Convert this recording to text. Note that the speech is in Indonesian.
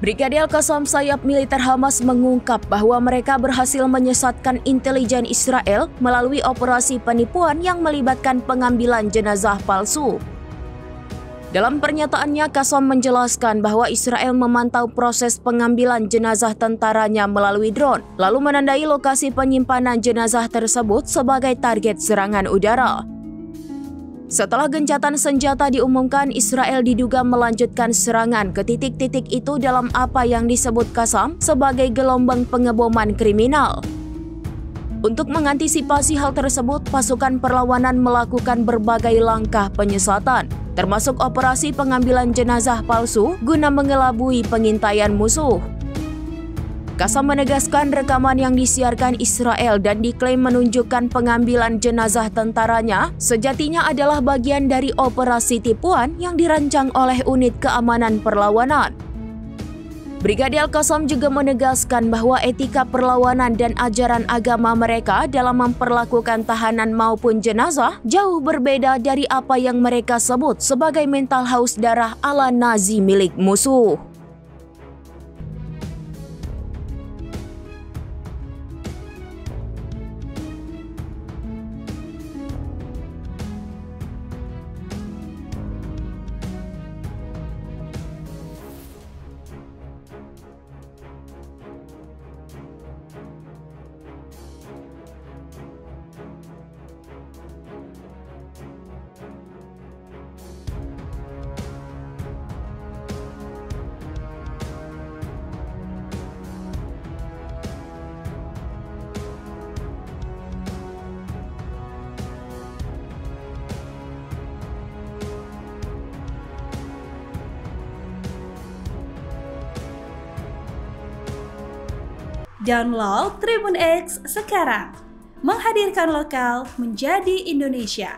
Brigadier Qassam sayap militer Hamas mengungkap bahwa mereka berhasil menyesatkan intelijen Israel melalui operasi penipuan yang melibatkan pengambilan jenazah palsu. Dalam pernyataannya, Qassam menjelaskan bahwa Israel memantau proses pengambilan jenazah tentaranya melalui drone, lalu menandai lokasi penyimpanan jenazah tersebut sebagai target serangan udara. Setelah gencatan senjata diumumkan, Israel diduga melanjutkan serangan ke titik-titik itu dalam apa yang disebut Qassam sebagai gelombang pengeboman kriminal. Untuk mengantisipasi hal tersebut, pasukan perlawanan melakukan berbagai langkah penyesatan, termasuk operasi pengambilan jenazah palsu guna mengelabui pengintaian musuh. Qassam menegaskan rekaman yang disiarkan Israel dan diklaim menunjukkan pengambilan jenazah tentaranya sejatinya adalah bagian dari operasi tipuan yang dirancang oleh unit keamanan perlawanan. Brigadier Qassam juga menegaskan bahwa etika perlawanan dan ajaran agama mereka dalam memperlakukan tahanan maupun jenazah jauh berbeda dari apa yang mereka sebut sebagai mental haus darah ala Nazi milik musuh. Download Tribun X sekarang, menghadirkan lokal menjadi Indonesia.